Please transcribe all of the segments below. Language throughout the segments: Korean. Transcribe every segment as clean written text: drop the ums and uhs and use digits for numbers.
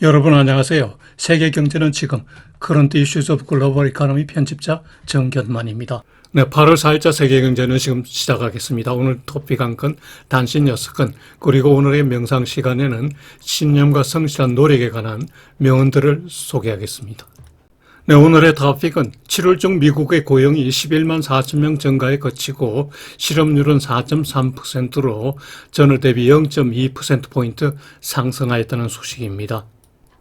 여러분 안녕하세요. 세계 경제는 지금 커런트 이슈즈 오브 글로벌 이코노미 편집자 정견만입니다. 네, 8월 4일자 세계 경제는 지금 시작하겠습니다. 오늘 토픽 한 건, 단신 6건, 그리고 오늘의 명상 시간에는 신념과 성실한 노력에 관한 명언들을 소개하겠습니다. 네, 오늘의 토픽은 7월 중 미국의 고용이 11만 4천 명 증가에 그치고 실업률은 4.3%로 전월 대비 0.2%포인트 상승하였다는 소식입니다.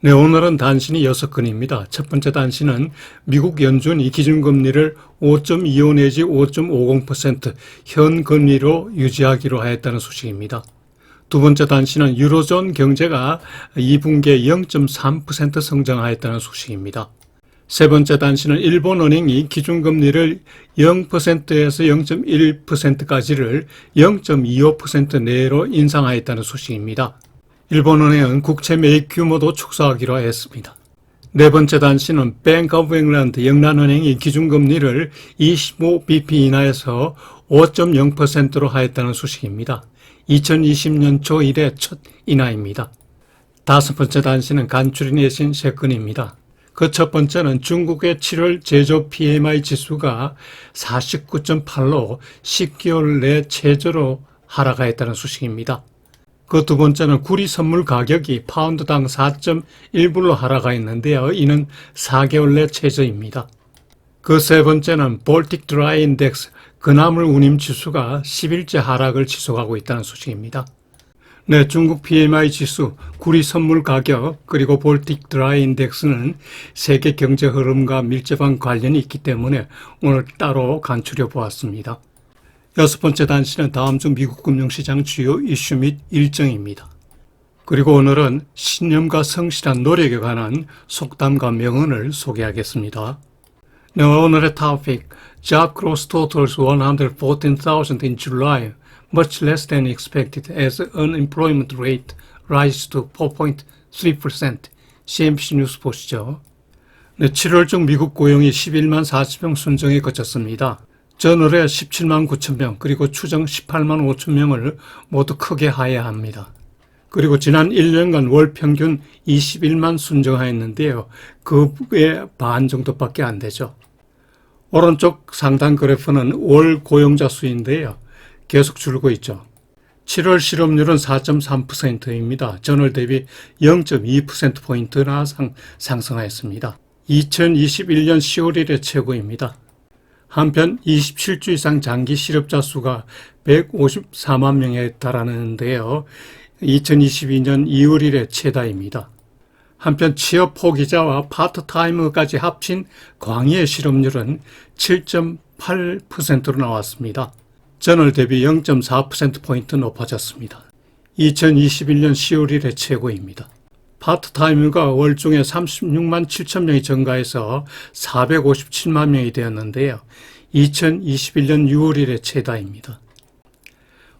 네, 오늘은 단신이 6건입니다. 첫 번째 단신은 미국 연준이 기준금리를 5.25 내지 5.50% 현금리로 유지하기로 하였다는 소식입니다. 두 번째 단신은 유로존 경제가 2분기에 0.3% 성장하였다는 소식입니다. 세 번째 단신은 일본은행이 기준금리를 0%에서 0.1%까지를 0.25% 내로 인상하였다는 소식입니다. 일본은행은 국채 매입 규모도 축소하기로 했습니다. 네 번째 단신은 Bank of England 영란은행이 기준금리를 25bp 인하해서 5.0%로 하였다는 소식입니다. 2020년 초 이래 첫 인하입니다. 다섯 번째 단신은 간추린 외신 3건입니다. 그 첫 번째는 중국의 7월 제조 PMI 지수가 49.8로 10개월 내 최저로 하락하였다는 소식입니다. 그 두 번째는 구리 선물 가격이 파운드당 4.1불로 하락하였는데요. 이는 4개월 내 최저입니다. 그 세 번째는 볼틱 드라이 인덱스 그나물 운임 지수가 10일째 하락을 지속하고 있다는 소식입니다. 네, 중국 PMI 지수, 구리 선물 가격, 그리고 볼틱 드라이 인덱스는 세계 경제 흐름과 밀접한 관련이 있기 때문에 오늘 따로 간추려 보았습니다. 여섯 번째 단신은 다음 주 미국 금융시장 주요 이슈 및 일정입니다. 그리고 오늘은 신념과 성실한 노력에 관한 속담과 명언을 소개하겠습니다. 네, 오늘의 토픽, Job growth totals 114,000 in July, much less than expected as unemployment rate rises to 4.3%. CNBC 뉴스 보시죠. 네, 7월 중 미국 고용이 11만 4천 명 순정에 그쳤습니다. 전월에 17만 9천 명, 그리고 추정 18만 5천 명을 모두 크게 하회합니다. 그리고 지난 1년간 월 평균 21만 순정하였는데요. 그의 반 정도밖에 안 되죠. 오른쪽 상단 그래프는 월 고용자 수인데요. 계속 줄고 있죠. 7월 실업률은 4.3%입니다. 전월 대비 0.2%포인트나 상승하였습니다. 2021년 10월 이래 최고입니다. 한편 27주 이상 장기 실업자 수가 154만 명에 달하는데요. 2022년 2월 이래 최다입니다. 한편 취업 포기자와 파트타이머까지 합친 광의의 실업률은 7.8%로 나왔습니다. 전월 대비 0.4%포인트 높아졌습니다. 2021년 10월 이래 최고입니다. 파트타이머가 월 중에 36만 7천 명이 증가해서 457만 명이 되었는데요. 2021년 6월 이래 최다입니다.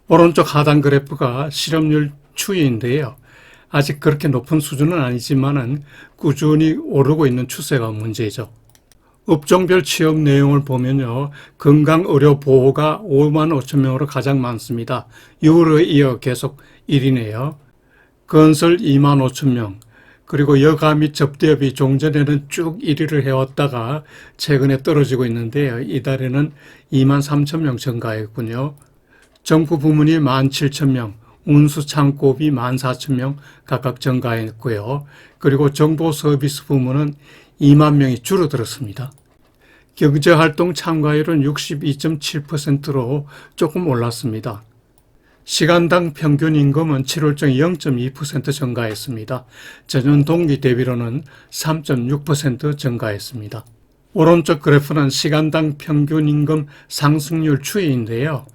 오른쪽 하단 그래프가 실업률 추이인데요. 아직 그렇게 높은 수준은 아니지만은 꾸준히 오르고 있는 추세가 문제죠. 업종별 취업 내용을 보면요. 건강의료보호가 5만 5천 명으로 가장 많습니다. 6월에 이어 계속 1위네요. 건설 2만 5천 명, 그리고 여가 및 접대업이 종전에는 쭉 1위를 해왔다가 최근에 떨어지고 있는데요. 이달에는 2만 3천 명 증가했군요. 정부 부문이 1만 7천 명, 운수 창고업이 1만 4천 명 각각 증가했고요. 그리고 정보 서비스 부문은 2만 명이 줄어들었습니다. 경제활동 참가율은 62.7%로 조금 올랐습니다. 시간당 평균 임금은 7월 중 0.2% 증가했습니다. 전년 동기 대비로는 3.6% 증가했습니다. 오른쪽 그래프는 시간당 평균 임금 상승률 추이인데요.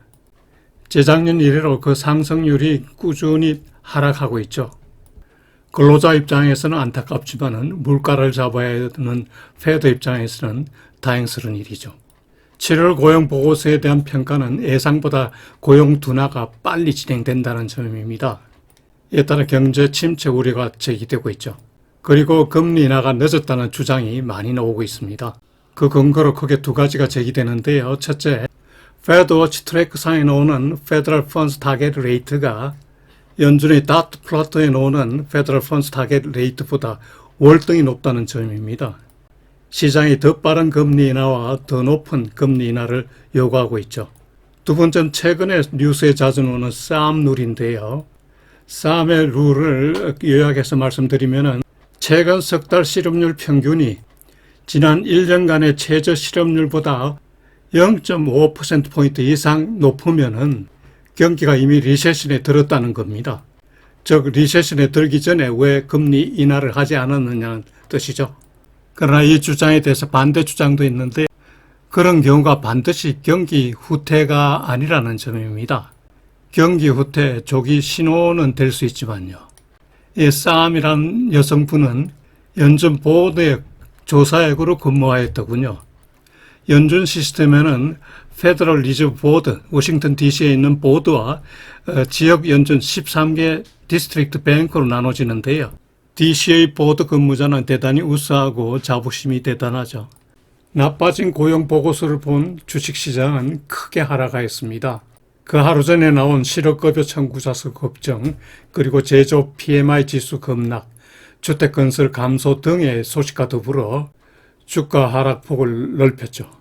재작년 이래로 그 상승률이 꾸준히 하락하고 있죠. 근로자 입장에서는 안타깝지만은 물가를 잡아야 하는 패드 입장에서는 다행스러운 일이죠. 7월 고용 보고서에 대한 평가는 예상보다 고용 둔화가 빨리 진행된다는 점입니다. 이에 따라 경제 침체 우려가 제기되고 있죠. 그리고 금리 인하가 늦었다는 주장이 많이 나오고 있습니다. 그 근거로 크게 두 가지가 제기되는데요. 첫째, 페드 워치 트래크상에 나오는 페더럴 펀드 타겟 레이트가 연준이 닷 플로트에 놓는 페더럴 펀드 타겟 레이트보다 월등히 높다는 점입니다. 시장이 더 빠른 금리 인하와 더 높은 금리 인하를 요구하고 있죠. 두 번째는 최근에 뉴스에 자주 나오는 쌈 룰인데요. 쌈의 룰을 요약해서 말씀드리면은 최근 석 달 실업률 평균이 지난 1년간의 최저 실업률보다 0.5%포인트 이상 높으면은 경기가 이미 리세션에 들었다는 겁니다. 즉 리세션에 들기 전에 왜 금리 인하를 하지 않았느냐는 뜻이죠. 그러나 이 주장에 대해서 반대 주장도 있는데 그런 경우가 반드시 경기 후퇴가 아니라는 점입니다. 경기 후퇴 조기 신호는 될 수 있지만요. 이 쌈이라는 여성분은 연준 보드의 조사액으로 근무하였더군요. 연준 시스템에는 페더럴 리저브 보드, 워싱턴 DC에 있는 보드와 지역 연준 13개 디스트릭트 뱅크로 나눠지는데요. DC의 보드 근무자는 대단히 우수하고 자부심이 대단하죠. 나빠진 고용 보고서를 본 주식시장은 크게 하락하였습니다. 그 하루 전에 나온 실업급여 청구자 수 급증, 그리고 제조업 PMI 지수 급락, 주택건설 감소 등의 소식과 더불어 주가 하락폭을 넓혔죠.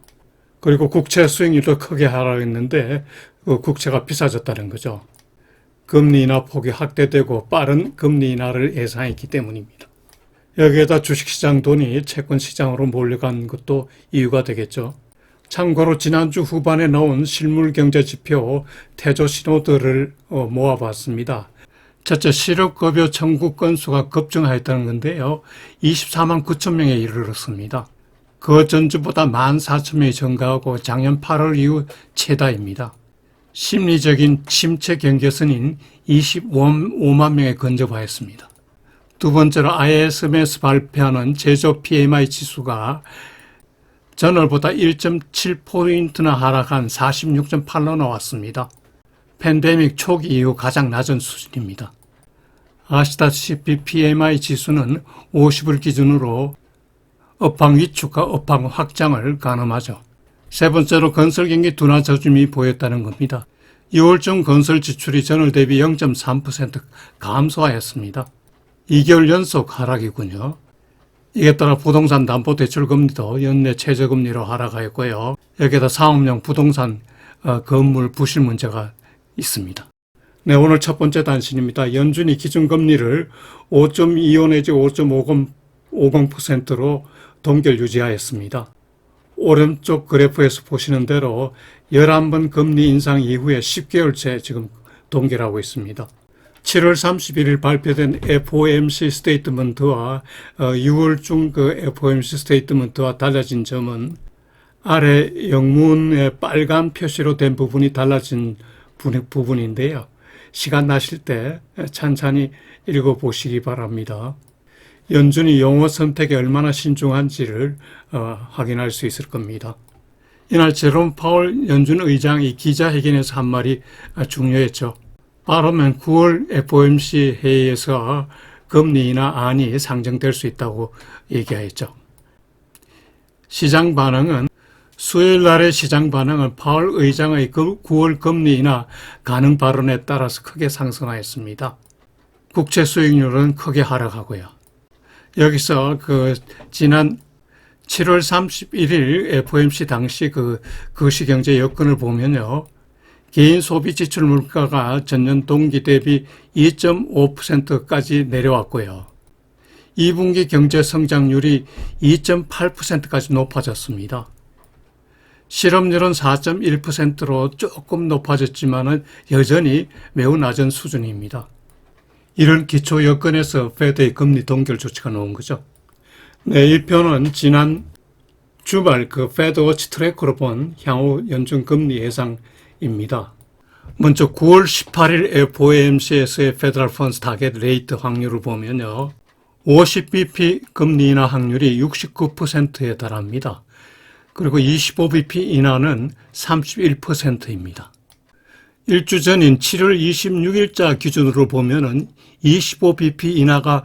그리고 국채 수익률도 크게 하락했는데 국채가 비싸졌다는 거죠. 금리 인하 폭이 확대되고 빠른 금리 인하를 예상했기 때문입니다. 여기에다 주식시장 돈이 채권시장으로 몰려간 것도 이유가 되겠죠. 참고로 지난주 후반에 나온 실물경제지표 태조 신호들을 모아봤습니다. 첫째, 실업급여 청구 건수가 급증하였다는 건데요. 24만 9천 명에 이르렀습니다. 그 전주보다 14,000명이 증가하고 작년 8월 이후 최다입니다. 심리적인 침체 경계선인 25만 명에 근접하였습니다. 두 번째로 ISM에서 발표하는 제조업 PMI 지수가 전월보다 1.7포인트나 하락한 46.8로 나왔습니다. 팬데믹 초기 이후 가장 낮은 수준입니다. 아시다시피 PMI 지수는 50을 기준으로 업황 위축과 업황 확장을 가늠하죠. 세 번째로 건설 경기 둔화 저점이 보였다는 겁니다. 6월 중 건설 지출이 전월 대비 0.3% 감소하였습니다. 2개월 연속 하락이군요. 이에 따라 부동산 담보대출 금리도 연내 최저금리로 하락하였고요. 여기에다 상업용 부동산 건물 부실 문제가 있습니다. 네, 오늘 첫 번째 단신입니다. 연준이 기준금리를 5.25 내지 5.50%로 동결 유지하였습니다. 오른쪽 그래프에서 보시는 대로 11번 금리 인상 이후에 10개월째 지금 동결하고 있습니다. 7월 31일 발표된 FOMC 스테이트먼트와 6월 중 그 FOMC 스테이트먼트와 달라진 점은 아래 영문의 빨간 표시로 된 부분이 달라진 부분인데요. 시간 나실 때 찬찬히 읽어보시기 바랍니다. 연준이 용어 선택에 얼마나 신중한지를 확인할 수 있을 겁니다. 이날 제롬 파월 연준 의장이 기자회견에서 한 말이 중요했죠. 빠르면 9월 FOMC 회의에서 금리 인하 안이 상정될 수 있다고 얘기했죠. 시장 반응은 수요일 날의 시장 반응은 파월 의장의 9월 금리 인하 가능 발언에 따라서 크게 상승하였습니다. 국채 수익률은 크게 하락하고요. 여기서 지난 7월 31일 FOMC 당시 거시경제 여건을 보면요. 개인 소비 지출 물가가 전년 동기 대비 2.5%까지 내려왔고요. 2분기 경제 성장률이 2.8%까지 높아졌습니다. 실업률은 4.1%로 조금 높아졌지만은 여전히 매우 낮은 수준입니다. 이런 기초 여건에서 페드의 금리 동결 조치가 나온 거죠. 네, 이 표는 지난 주말 페드워치 트래커로 본 향후 연준 금리 예상입니다. 먼저 9월 18일 FOMC에서의 페더럴 펀드 타겟 레이트 확률을 보면요. 50bp 금리 인하 확률이 69%에 달합니다. 그리고 25bp 인하는 31%입니다. 일주 전인 7월 26일자 기준으로 보면은 25bp 인하가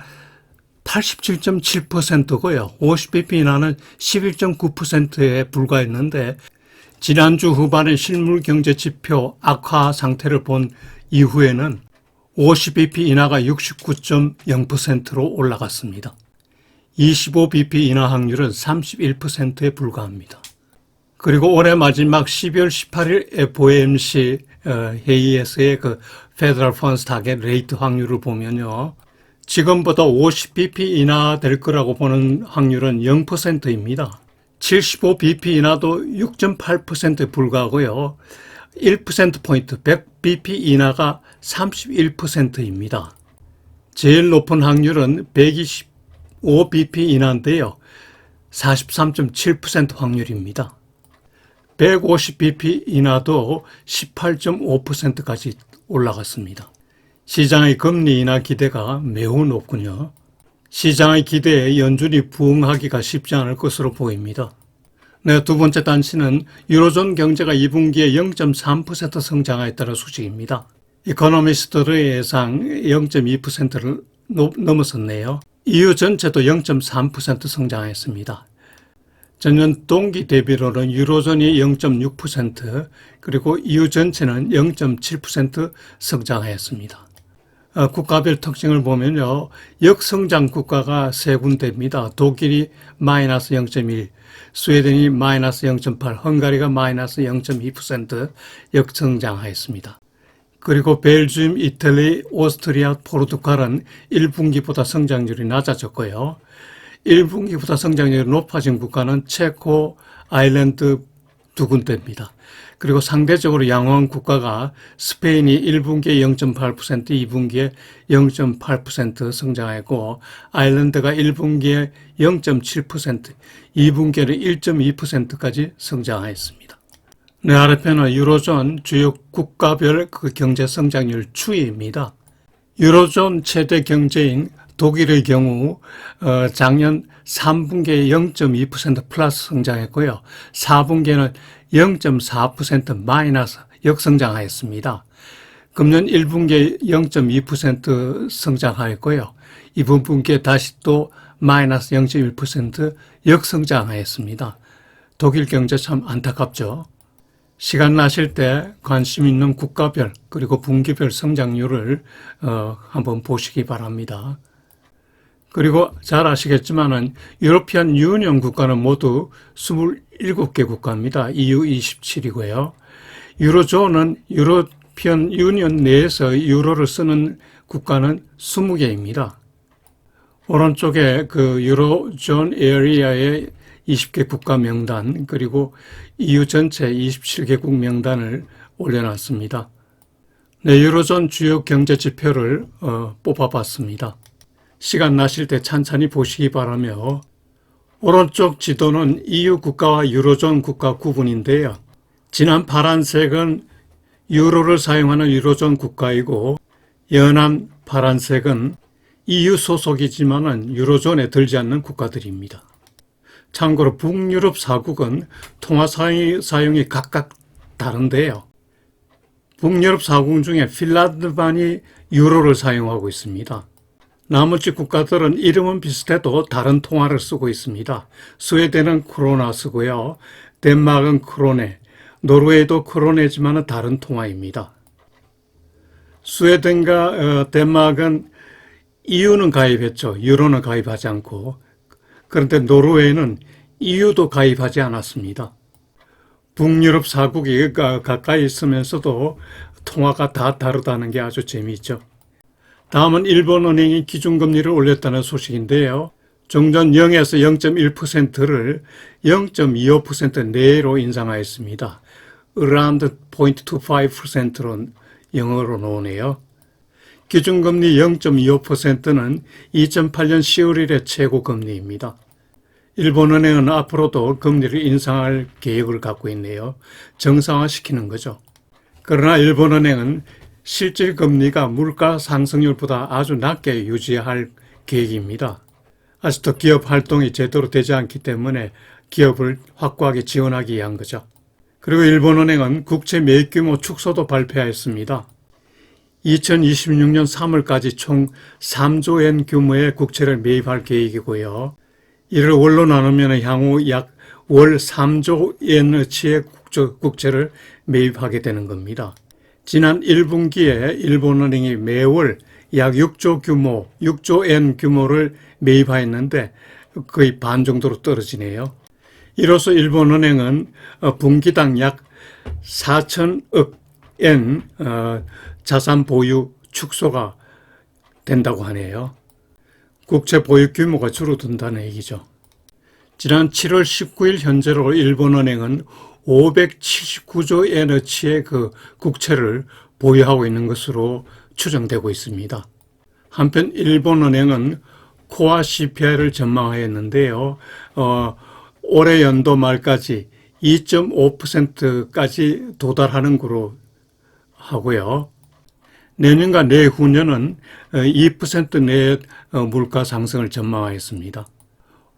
87.7%고요. 50bp 인하는 11.9%에 불과했는데 지난주 후반에 실물 경제 지표 악화 상태를 본 이후에는 50bp 인하가 69.0%로 올라갔습니다. 25bp 인하 확률은 31%에 불과합니다. 그리고 올해 마지막 12월 18일 FOMC 회의에서의 그 Federal Funds Target Rate 확률을 보면요. 지금보다 50bp 인하될 거라고 보는 확률은 0%입니다. 75bp 인하도 6.8%에 불과하고요. 1%포인트 100bp 인하가 31%입니다. 제일 높은 확률은 125bp 인하인데요. 43.7% 확률입니다. 150bp 인하도 18.5%까지 올라갔습니다. 시장의 금리 인하 기대가 매우 높군요. 시장의 기대에 연준이 부응하기가 쉽지 않을 것으로 보입니다. 네, 두 번째 단신은 유로존 경제가 2분기에 0.3% 성장하였다는 소식입니다. 이코노미스트의 예상 0.2%를 넘어섰네요. EU 전체도 0.3% 성장했습니다. 전년 동기 대비로는 유로존이 0.6%, 그리고 EU 전체는 0.7% 성장하였습니다. 국가별 특징을 보면요. 역성장 국가가 세 군데입니다. 독일이 마이너스 0.1, 스웨덴이 마이너스 0.8, 헝가리가 마이너스 0.2% 역성장하였습니다. 그리고 벨기움, 이탈리, 오스트리아, 포르투갈은 1분기보다 성장률이 낮아졌고요. 1분기보다 성장률이 높아진 국가는 체코, 아일랜드 두 군데입니다. 그리고 상대적으로 양호한 국가가 스페인이 1분기에 0.8%, 2분기에 0.8% 성장했고, 아일랜드가 1분기에 0.7%, 2분기에는 1.2%까지 성장하였습니다. 네, 아래편은 유로존 주요 국가별 그 경제 성장률 추이입니다. 유로존 최대 경제인 독일의 경우 작년 3분기에 0.2% 플러스 성장했고요. 4분기에는 0.4% 마이너스 역성장하였습니다. 금년 1분기에 0.2% 성장하였고요. 이번 분기에 다시 또 마이너스 0.1% 역성장하였습니다. 독일 경제 참 안타깝죠. 시간 나실 때 관심 있는 국가별 그리고 분기별 성장률을 한번 보시기 바랍니다. 그리고 잘 아시겠지만은 유로피안 유니언 국가는 모두 27개 국가입니다. EU 27이고요. 유로존은 유로피안 유니언 내에서 유로를 쓰는 국가는 20개입니다. 오른쪽에 그 유로존 에리아의 20개 국가 명단 그리고 EU 전체 27개국 명단을 올려놨습니다. 네, 유로존 주요 경제 지표를 뽑아봤습니다. 시간 나실 때 찬찬히 보시기 바라며 오른쪽 지도는 EU 국가와 유로존 국가 구분인데요. 진한 파란색은 유로를 사용하는 유로존 국가이고 연한 파란색은 EU 소속이지만은 유로존에 들지 않는 국가들입니다. 참고로 북유럽 4국은 통화 사용이 각각 다른데요. 북유럽 4국 중에 핀란드만이 유로를 사용하고 있습니다. 나머지 국가들은 이름은 비슷해도 다른 통화를 쓰고 있습니다. 스웨덴은 크로나 쓰고요. 덴마크는 크로네, 노르웨이도 크로네지만 다른 통화입니다. 스웨덴과 덴마크는 EU는 가입했죠. 유로는 가입하지 않고. 그런데 노르웨이는 EU도 가입하지 않았습니다. 북유럽 4국이 가까이 있으면서도 통화가 다 다르다는 게 아주 재미있죠. 다음은 일본은행이 기준금리를 올렸다는 소식인데요. 종전 0에서 0.1%를 0.25% 내로 인상하였습니다. around 0.25%로 영어로 나오네요. 기준금리 0.25%는 2008년 10월일의 최고금리입니다. 일본은행은 앞으로도 금리를 인상할 계획을 갖고 있네요. 정상화시키는 거죠. 그러나 일본은행은 실질 금리가 물가 상승률보다 아주 낮게 유지할 계획입니다. 아직도 기업 활동이 제대로 되지 않기 때문에 기업을 확고하게 지원하기 위한 거죠. 그리고 일본은행은 국채 매입 규모 축소도 발표하였습니다. 2026년 3월까지 총 3조 엔 규모의 국채를 매입할 계획이고요. 이를 월로 나누면 향후 약 월 3조 엔어치의 국채를 매입하게 되는 겁니다. 지난 1분기에 일본은행이 매월 약 6조 엔 규모를 매입하였는데 거의 반 정도로 떨어지네요. 이로써 일본은행은 분기당 약 4천억 엔 자산 보유 축소가 된다고 하네요. 국채 보유 규모가 줄어든다는 얘기죠. 지난 7월 19일 현재로 일본은행은 579조 엔어치의 그 국채를 보유하고 있는 것으로 추정되고 있습니다. 한편 일본은행은 코아 CPI를 전망하였는데요. 올해 연도 말까지 2.5%까지 도달하는 거로 하고요. 내년과 내후년은 2% 내의 물가 상승을 전망하였습니다.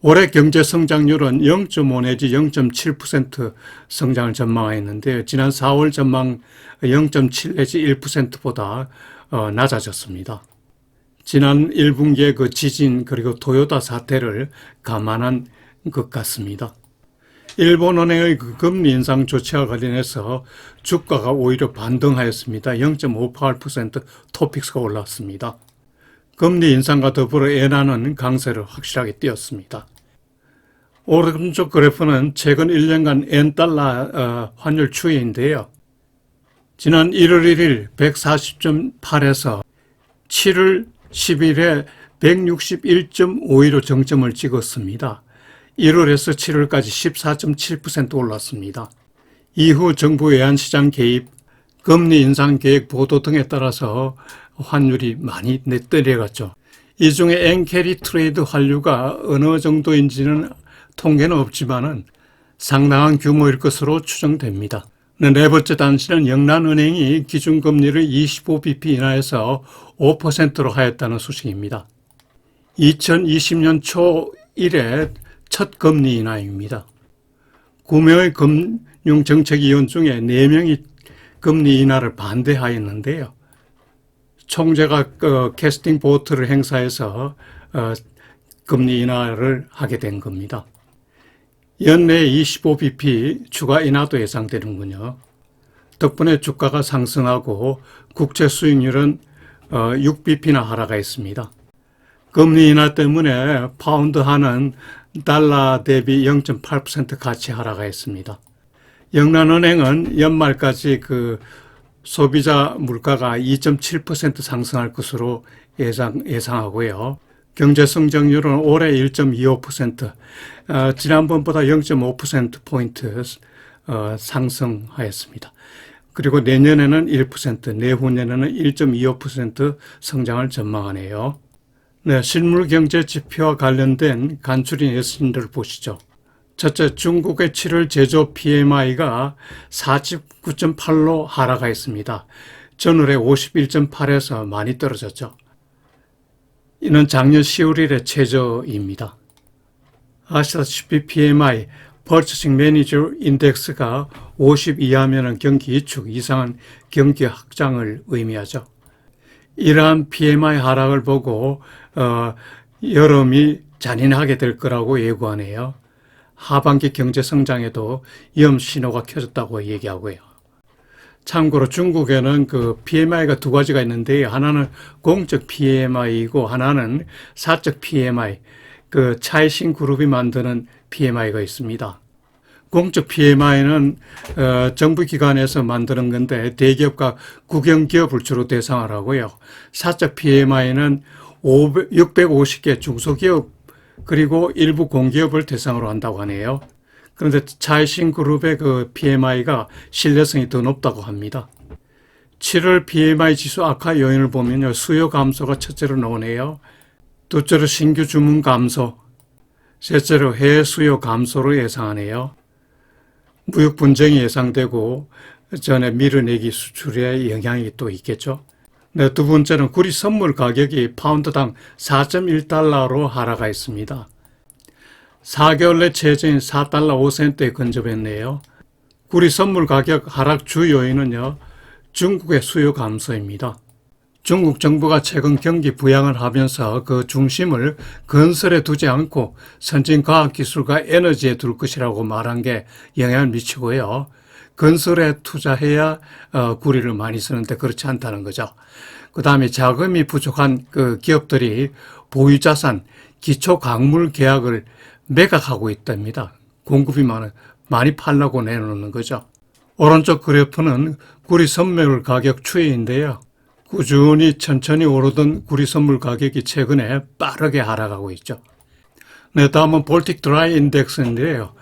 올해 경제 성장률은 0.5 내지 0.7% 성장을 전망하였는데요. 지난 4월 전망 0.7 내지 1%보다 낮아졌습니다. 지난 1분기의 그 지진 그리고 토요타 사태를 감안한 것 같습니다. 일본은행의 그 금리 인상 조치와 관련해서 주가가 오히려 반등하였습니다. 0.58% 토픽스가 올랐습니다. 금리 인상과 더불어 엔화는 강세를 확실하게 띄었습니다. 오른쪽 그래프는 최근 1년간 엔달러 환율 추이인데요. 지난 1월 1일 140.8에서 7월 10일에 161.52로 정점을 찍었습니다. 1월에서 7월까지 14.7% 올랐습니다. 이후 정부 외환시장 개입, 금리 인상 계획 보도 등에 따라서 환율이 많이 내려갔죠. 이 중에 엔캐리 트레이드 환류가 어느 정도인지는 통계는 없지만은 상당한 규모일 것으로 추정됩니다. 네 번째 단신은 영란은행이 기준금리를 25bp 인하해서 5%로 하였다는 소식입니다. 2020년 초 이래 첫 금리 인하입니다. 9명의 금융정책위원 중에 4명이 금리 인하를 반대하였는데요. 총재가 캐스팅 보트를 행사해서 금리 인하를 하게 된 겁니다. 연내 25bp 추가 인하도 예상되는군요. 덕분에 주가가 상승하고 국채 수익률은 6bp나 하락했습니다. 금리 인하 때문에 파운드 한은 달러 대비 0.8% 가치 하락했습니다. 영란은행은 연말까지 그 소비자 물가가 2.7% 상승할 것으로 예상하고요. 경제 성장률은 올해 1.25%, 지난번보다 0.5%포인트 상승하였습니다. 그리고 내년에는 1%, 내후년에는 1.25% 성장을 전망하네요. 네, 실물 경제 지표와 관련된 간추린 예시들을 보시죠. 첫째, 중국의 7월 제조 PMI가 49.8로 하락하였습니다. 전월에 51.8에서 많이 떨어졌죠. 이는 작년 10월 일의 최저입니다. 아시다시피 PMI, Purchasing Manager Index가 50 이하면 경기 위축, 이상은 경기 확장을 의미하죠. 이러한 PMI 하락을 보고 여름이 잔인하게 될 거라고 예고하네요. 하반기 경제 성장에도 위험 신호가 켜졌다고 얘기하고요. 참고로 중국에는 그 PMI가 두 가지가 있는데 하나는 공적 PMI이고 하나는 사적 PMI, 그 차이신 그룹이 만드는 PMI가 있습니다. 공적 PMI는 정부 기관에서 만드는 건데 대기업과 국영기업을 주로 대상을 하고요. 사적 PMI는 650개 중소기업 그리고 일부 공기업을 대상으로 한다고 하네요. 그런데 차이신 그룹의 그 PMI가 신뢰성이 더 높다고 합니다. 7월 PMI 지수 악화 요인을 보면요. 수요 감소가 첫째로 나오네요. 둘째로 신규 주문 감소, 셋째로 해외 수요 감소를 예상하네요. 무역 분쟁이 예상되고 전에 밀어내기 수출에 영향이 또 있겠죠. 네, 두 번째는 구리 선물 가격이 파운드당 4.1달러로 하락하였습니다. 4개월 내 최저인 4달러 5센트에 근접했네요. 구리 선물 가격 하락 주 요인은요, 중국의 수요 감소입니다. 중국 정부가 최근 경기 부양을 하면서 그 중심을 건설에 두지 않고 선진과학기술과 에너지에 둘 것이라고 말한 게 영향을 미치고요. 건설에 투자해야 구리를 많이 쓰는데 그렇지 않다는 거죠. 그 다음에 자금이 부족한 그 기업들이 보유자산, 기초광물 계약을 매각하고 있답니다. 공급이 많이 팔라고 내놓는 거죠. 오른쪽 그래프는 구리 선물 가격 추이인데요. 꾸준히 천천히 오르던 구리 선물 가격이 최근에 빠르게 하락하고 있죠. 네, 다음은 볼틱 드라이 인덱스인데요.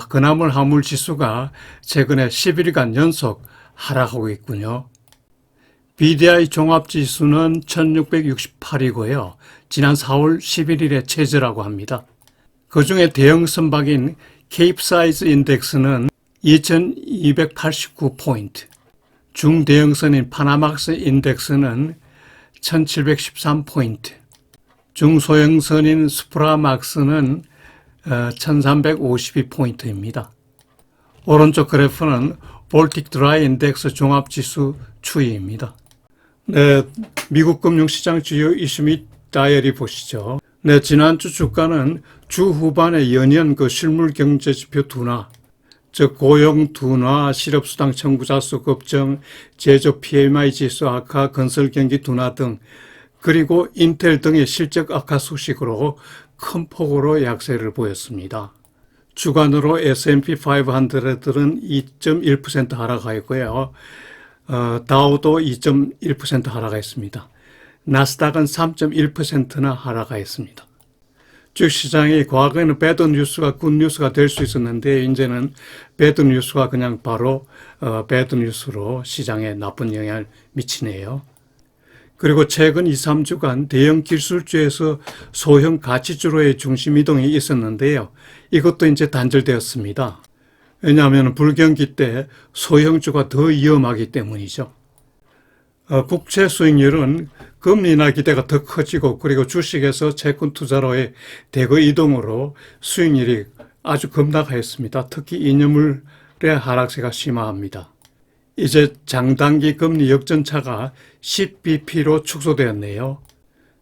건화물 화물 지수가 최근에 11일간 연속 하락하고 있군요. BDI 종합지수는 1668이고요. 지난 4월 11일에 최저라고 합니다. 그중에 대형 선박인 케이프사이즈 인덱스는 2289포인트, 중대형선인 파나막스 인덱스는 1713포인트, 중소형선인 수프라막스는 1352포인트입니다. 오른쪽 그래프는 볼틱 드라이 인덱스 종합지수 추이입니다. 네, 미국 금융시장 주요 이슈 및 다이어리 보시죠. 네, 지난주 주가는 주 후반에 연이은 그 실물 경제 지표 둔화, 즉 고용 둔화, 실업수당 청구자 수 급증, 제조 PMI 지수 악화, 건설 경기 둔화 등 그리고 인텔 등의 실적 악화 소식으로 큰 폭으로 약세를 보였습니다. 주간으로 S&P 500은 2.1% 하락하였고요. 다우도 2.1% 하락했습니다. 나스닥은 3.1%나 하락하였습니다. 주식시장이 과거에는 배드 뉴스가 굿 뉴스가 될 수 있었는데 이제는 배드 뉴스가 그냥 바로 배드 뉴스로 시장에 나쁜 영향을 미치네요. 그리고 최근 2, 3주간 대형 기술주에서 소형 가치주로의 중심 이동이 있었는데요. 이것도 이제 단절되었습니다. 왜냐하면 불경기 때 소형주가 더 위험하기 때문이죠. 국채 수익률은 금리 인하 기대가 더 커지고 그리고 주식에서 채권 투자로의 대거 이동으로 수익률이 아주 급락하였습니다. 특히 2년물의 하락세가 심화합니다. 이제 장단기 금리 역전차가 10bp로 축소되었네요.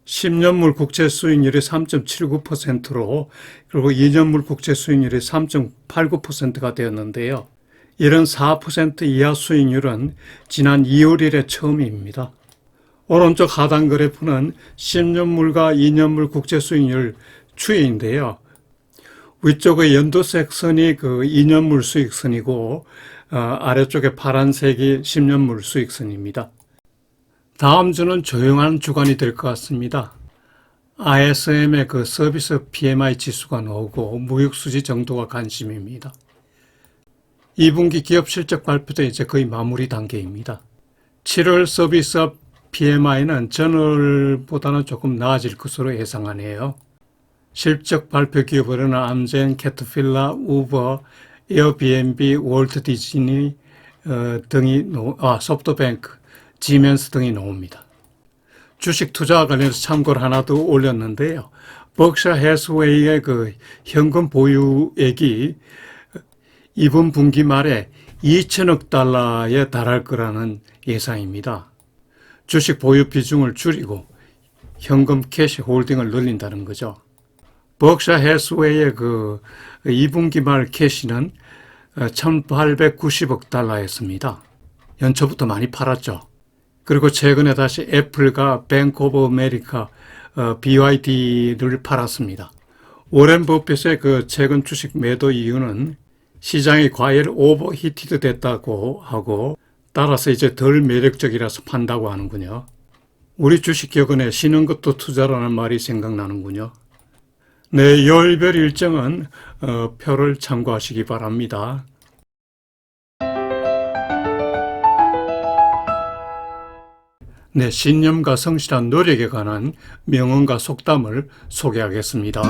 10년물 국채 수익률이 3.79%로 그리고 2년물 국채 수익률이 3.89%가 되었는데요. 이런 4% 이하 수익률은 지난 2월 1일 처음입니다. 오른쪽 하단 그래프는 10년물과 2년물 국채 수익률 추이인데요. 위쪽의 연두색 선이 그 2년물 수익선이고 아래쪽에 파란색이 10년물 수익선입니다. 다음 주는 조용한 주간이 될 것 같습니다. ISM의 그 서비스 PMI 지수가 나오고 무역수지 정도가 관심입니다. 2분기 기업 실적 발표도 이제 거의 마무리 단계입니다. 7월 서비스 PMI는 전월보다는 조금 나아질 것으로 예상하네요. 실적 발표 기업으로는 암젠, 캐터필라, 우버, 에어비앤비, 월트 디즈니 등이 소프트뱅크, 지멘스 등이 나옵니다. 주식 투자와 관련해서 참고를 하나 더 올렸는데요. 버크셔 해스웨이의 그 현금 보유액이 이번 분기 말에 2천억 달러에 달할 거라는 예상입니다. 주식 보유 비중을 줄이고 현금 캐시 홀딩을 늘린다는 거죠. 버크셔 해스웨이의 그 2분기 말 캐시는 1,890억 달러였습니다. 연초부터 많이 팔았죠. 그리고 최근에 다시 애플과 뱅크 오브 아메리카, BYD를 팔았습니다. 워렌 버핏의 그 최근 주식 매도 이유는 시장이 과열 오버히티드 됐다고 하고 따라서 이제 덜 매력적이라서 판다고 하는군요. 우리 주식 격언에 쉬는 것도 투자라는 말이 생각나는군요. 네, 요일별 일정은 표를 참고하시기 바랍니다. 네, 신념과 성실한 노력에 관한 명언과 속담을 소개하겠습니다.